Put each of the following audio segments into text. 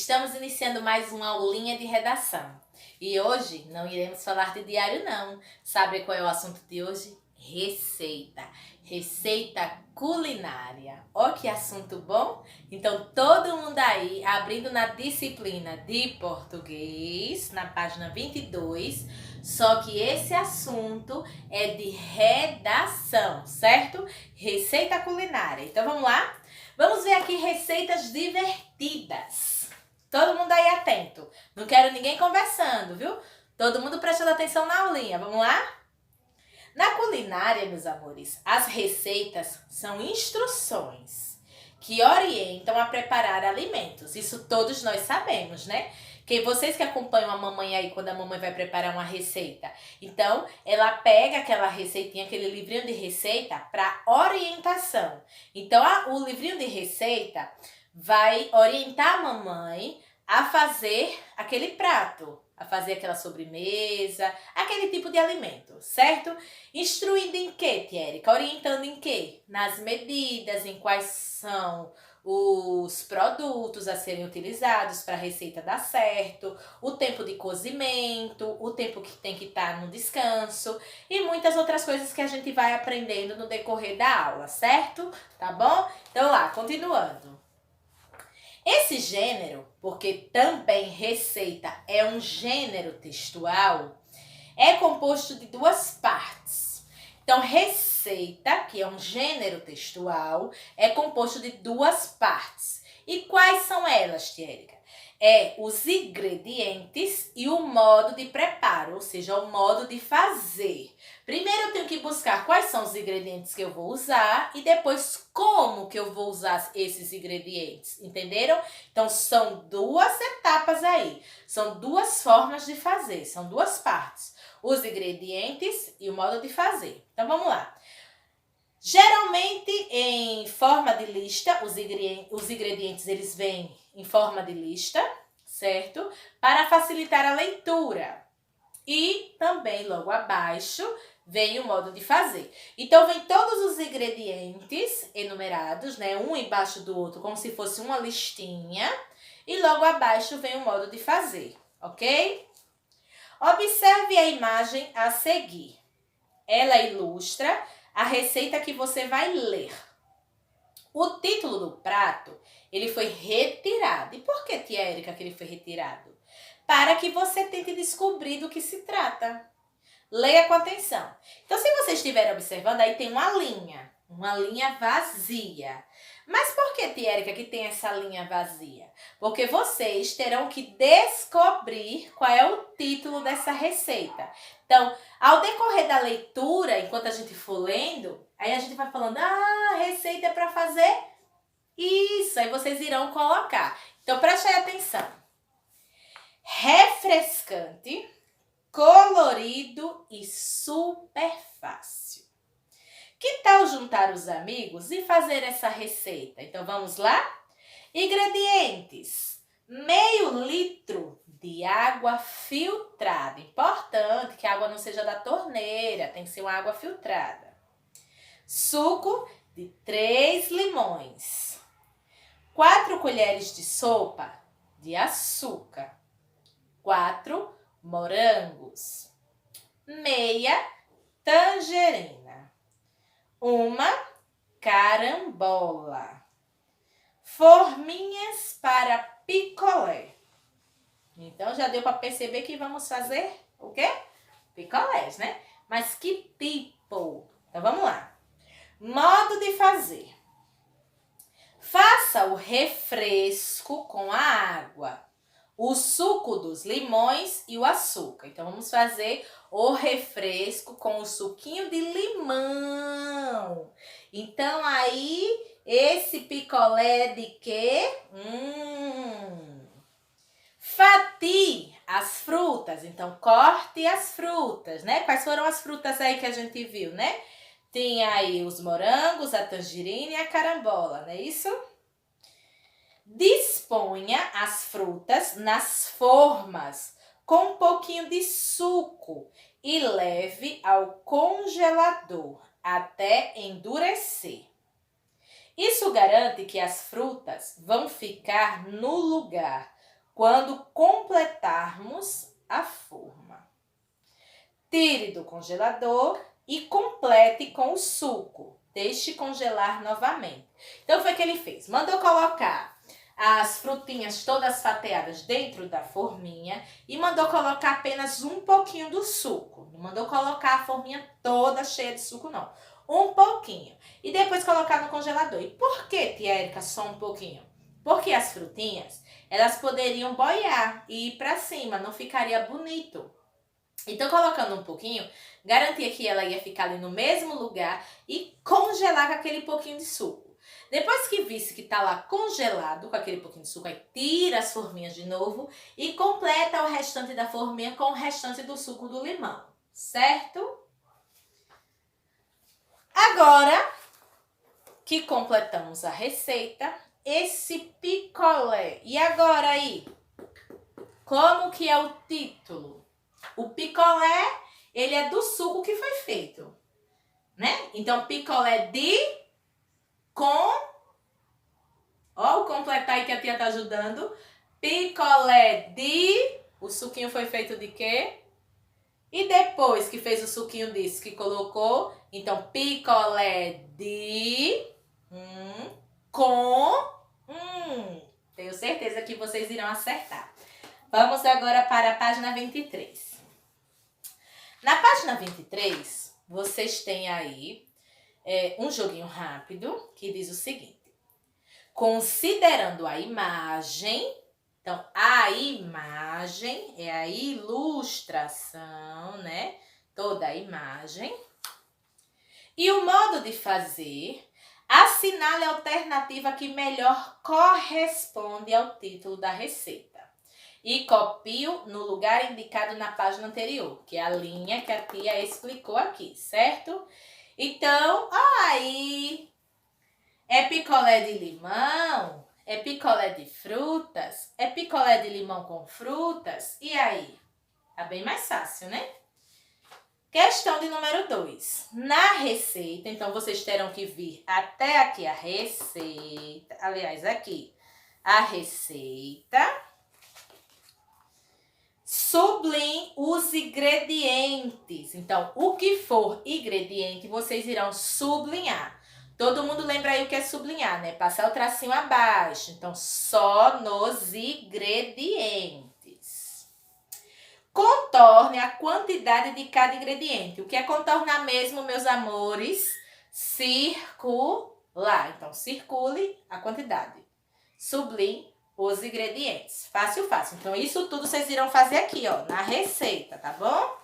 Estamos iniciando mais uma aulinha de redação. E hoje não iremos falar de diário não. Sabe qual é o assunto de hoje? Receita. Receita culinária. Ó que assunto bom! Então todo mundo aí abrindo na disciplina de português, na página 22. Só que esse assunto é de redação, certo? Receita culinária. Então vamos lá? Vamos ver aqui receitas divertidas. Todo mundo aí atento. Não quero ninguém conversando, viu? Todo mundo prestando atenção na aulinha. Vamos lá? Na culinária, meus amores, as receitas são instruções que orientam a preparar alimentos. Isso todos nós sabemos, né? Que vocês que acompanham a mamãe aí quando a mamãe vai preparar uma receita. Então, ela pega aquela receitinha, aquele livrinho de receita para orientação. Então, o livrinho de receita vai orientar a mamãe a fazer aquele prato, a fazer aquela sobremesa, aquele tipo de alimento, certo? Instruindo em quê, Tia Érica? Orientando em quê? Nas medidas, em quais são os produtos a serem utilizados para a receita dar certo, o tempo de cozimento, o tempo que tem que estar no descanso e muitas outras coisas que a gente vai aprendendo no decorrer da aula, certo? Tá bom? Então lá, continuando. Esse gênero, porque também receita é um gênero textual, é composto de duas partes. Então, receita, que é um gênero textual, é composto de duas partes. E quais são elas, Tia Érica? É os ingredientes e o modo de preparo, ou seja, o modo de fazer. Primeiro eu tenho que buscar quais são os ingredientes que eu vou usar e depois como que eu vou usar esses ingredientes, entenderam? Então são duas etapas aí, são duas formas de fazer, são duas partes. Os ingredientes e o modo de fazer. Então vamos lá. Geralmente em forma de lista, os ingredientes eles vêm em forma de lista, certo? Para facilitar a leitura. E também logo abaixo vem o modo de fazer. Então vem todos os ingredientes enumerados, né? Um embaixo do outro, como se fosse uma listinha. E logo abaixo vem o modo de fazer, ok? Observe a imagem a seguir. Ela ilustra a receita que você vai ler. O título do prato, ele foi retirado. E por que, Tia Érica, que ele foi retirado? Para que você tente descobrir do que se trata. Leia com atenção. Então, se você estiver observando, aí tem uma linha vazia. Mas por que, Tia Érica, que tem essa linha vazia? Porque vocês terão que descobrir qual é o título dessa receita. Então, ao decorrer da leitura, enquanto a gente for lendo, aí a gente vai falando, receita é para fazer isso. Aí vocês irão colocar. Então, preste atenção. Refrescante, colorido e super fácil. Que tal juntar os amigos e fazer essa receita? Então vamos lá? Ingredientes: meio litro de água filtrada. Importante que a água não seja da torneira, tem que ser uma água filtrada. Suco de 3 limões. 4 colheres de sopa de açúcar. 4 morangos. Meia tangerina. Uma carambola. Forminhas para picolé. Então, já deu para perceber que vamos fazer o quê? Picolés, né? Mas que tipo? Então, vamos lá. Modo de fazer. Faça o refresco com a água, o suco dos limões e o açúcar. Então, vamos fazer o refresco com o suquinho de limão. Então, aí, esse picolé de quê? Fatie as frutas. Então, corte as frutas, né? Quais foram as frutas aí que a gente viu, né? Tinha aí os morangos, a tangerina e a carambola, não é isso? Disponha as frutas nas formas com um pouquinho de suco e leve ao congelador até endurecer. Isso garante que as frutas vão ficar no lugar quando completarmos a forma. Tire do congelador e complete com o suco. Deixe congelar novamente. Então, foi o que ele fez. Mandou colocar as frutinhas todas fatiadas dentro da forminha e mandou colocar apenas um pouquinho do suco. Não mandou colocar a forminha toda cheia de suco, não. Um pouquinho. E depois colocar no congelador. E por que, tia Érica, só um pouquinho? Porque as frutinhas, elas poderiam boiar e ir para cima, não ficaria bonito. Então, colocando um pouquinho, garantia que ela ia ficar ali no mesmo lugar e congelar com aquele pouquinho de suco. Depois que visse que tá lá congelado com aquele pouquinho de suco, aí tira as forminhas de novo e completa o restante da forminha com o restante do suco do limão, certo? Agora que completamos a receita, esse picolé. E agora aí, como que é o título? O picolé, ele é do suco que foi feito, né? Então, picolé ó, o completar aí que a tia tá ajudando. Picolé o suquinho foi feito de quê? E depois que fez o suquinho disso, que colocou, então, picolé tenho certeza que vocês irão acertar. Vamos agora para a página 23. Na página 23, vocês têm aí um joguinho rápido que diz o seguinte. Considerando a imagem, então a imagem é a ilustração, né? Toda a imagem. E o modo de fazer, assinale a alternativa que melhor corresponde ao título da receita. E copio no lugar indicado na página anterior, que é a linha que a tia explicou aqui, certo? Então, aí, é picolé de limão? É picolé de frutas? É picolé de limão com frutas? E aí? Tá bem mais fácil, né? Questão de número 2. Na receita, então, vocês terão que vir até aqui a receita. Aliás, aqui, a receita. Sublinhe os ingredientes. Então, o que for ingrediente, vocês irão sublinhar. Todo mundo lembra aí o que é sublinhar, né? Passar o tracinho abaixo. Então, só nos ingredientes. Contorne a quantidade de cada ingrediente. O que é contornar mesmo, meus amores? Circular. Então, circule a quantidade. Sublinhe os ingredientes. Fácil, fácil. Então, isso tudo vocês irão fazer aqui, ó, na receita, tá bom?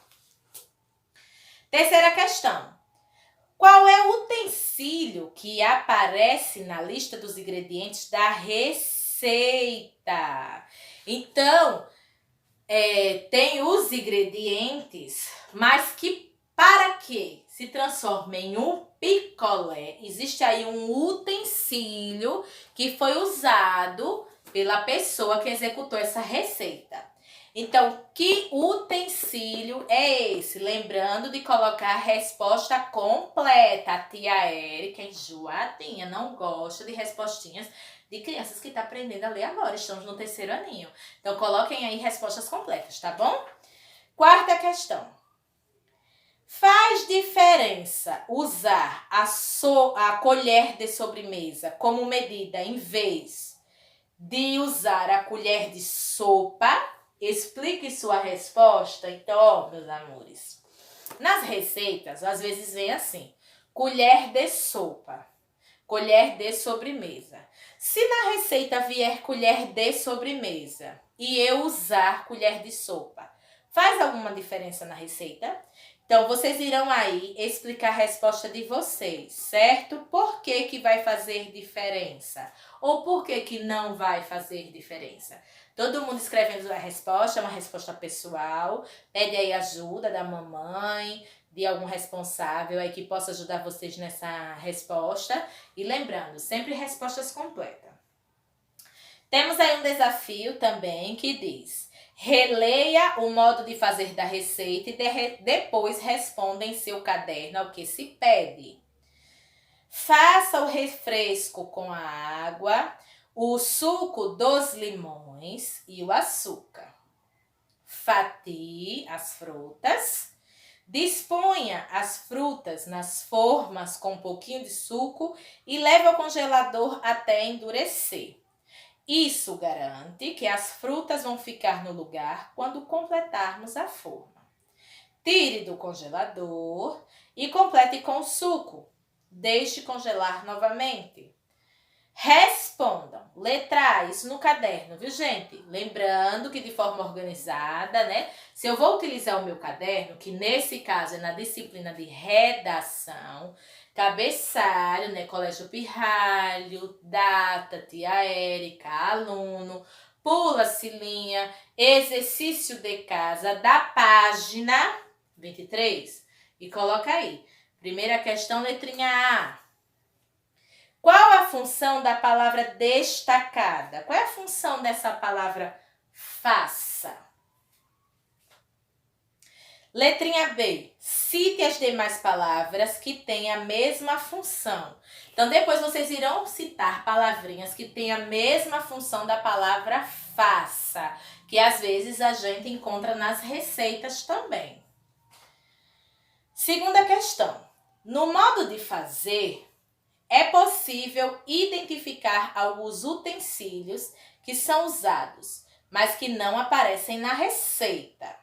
Terceira questão. Qual é o utensílio que aparece na lista dos ingredientes da receita? Então, tem os ingredientes, mas que para que se transforme em um picolé, existe aí um utensílio que foi usado pela pessoa que executou essa receita. Então, que utensílio é esse? Lembrando de colocar a resposta completa. A tia Érica, enjoadinha, não gosta de respostinhas de crianças que estão aprendendo a ler agora. Estamos no 3º aninho. Então, coloquem aí respostas completas, tá bom? Quarta questão. Faz diferença usar a colher de sobremesa como medida em vez de usar a colher de sopa? Explique sua resposta. Então, ó, meus amores, nas receitas, às vezes vem assim, colher de sopa, colher de sobremesa. Se na receita vier colher de sobremesa e eu usar colher de sopa, faz alguma diferença na receita? Então, vocês irão aí explicar a resposta de vocês, certo? Por que que vai fazer diferença? Ou por que que não vai fazer diferença? Todo mundo escrevendo a resposta, é uma resposta pessoal. Pede aí ajuda da mamãe, de algum responsável aí que possa ajudar vocês nessa resposta. E lembrando, sempre respostas completas. Temos aí um desafio também que diz: releia o modo de fazer da receita e depois responda em seu caderno ao que se pede. Faça o refresco com a água. o suco dos limões e o açúcar. Fatie as frutas. Disponha as frutas nas formas com um pouquinho de suco e leve ao congelador até endurecer. Isso garante que as frutas vão ficar no lugar quando completarmos a forma. Tire do congelador e complete com o suco. Deixe congelar novamente. Respondam. Letra A, isso no caderno, viu, gente? Lembrando que de forma organizada, né? Se eu vou utilizar o meu caderno, que nesse caso é na disciplina de redação, cabeçalho, né? Colégio Pirralho, data, tia Érica, aluno, pula-se linha, exercício de casa da página 23. E coloca aí. Primeira questão, letrinha A. Qual a função da palavra destacada? Qual é a função dessa palavra faça? Letrinha B. Cite as demais palavras que têm a mesma função. Então, depois vocês irão citar palavrinhas que têm a mesma função da palavra faça, que às vezes a gente encontra nas receitas também. Segunda questão. No modo de fazer, é possível identificar alguns utensílios que são usados, mas que não aparecem na receita.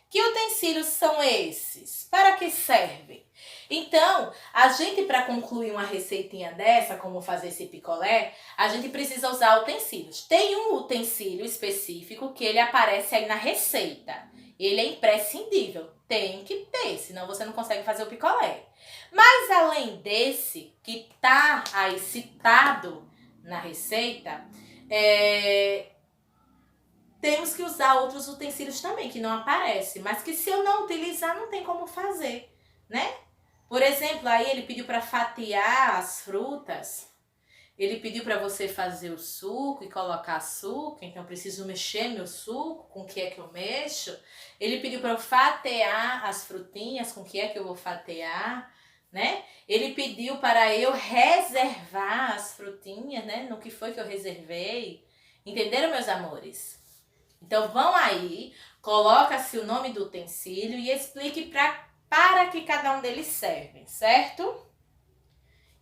Que utensílios são esses? Para que servem? Então, a gente, para concluir uma receitinha dessa, como fazer esse picolé, a gente precisa usar utensílios. Tem um utensílio específico que ele aparece aí na receita. Ele é imprescindível, tem que ter, senão você não consegue fazer o picolé. Mas além desse, que está aí citado na receita, temos que usar outros utensílios também, que não aparecem, mas que se eu não utilizar, não tem como fazer, né? Por exemplo, aí ele pediu para fatiar as frutas, ele pediu para você fazer o suco e colocar açúcar, então eu preciso mexer meu suco, com o que é que eu mexo. Ele pediu para eu fatiar as frutinhas, com o que é que eu vou fatiar, né? Ele pediu para eu reservar as frutinhas, né? No que foi que eu reservei. Entenderam, meus amores? Então vão aí, coloca-se o nome do utensílio e explique para que cada um deles serve, certo?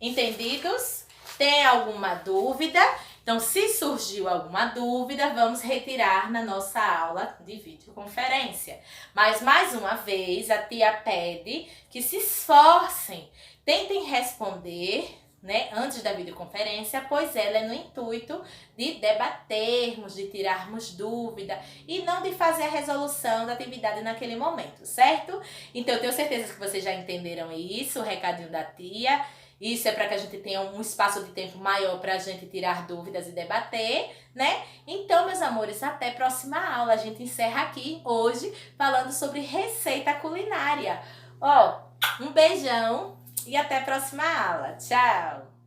Entendidos? Tem alguma dúvida? Então, se surgiu alguma dúvida, vamos retirar na nossa aula de videoconferência. Mas, mais uma vez, a tia pede que se esforcem, tentem responder, né, antes da videoconferência, pois ela é no intuito de debatermos, de tirarmos dúvida e não de fazer a resolução da atividade naquele momento, certo? Então, eu tenho certeza que vocês já entenderam isso, o recadinho da tia. Isso é para que a gente tenha um espaço de tempo maior para a gente tirar dúvidas e debater, né? Então, meus amores, até a próxima aula. A gente encerra aqui hoje falando sobre receita culinária. Ó, um beijão e até a próxima aula. Tchau!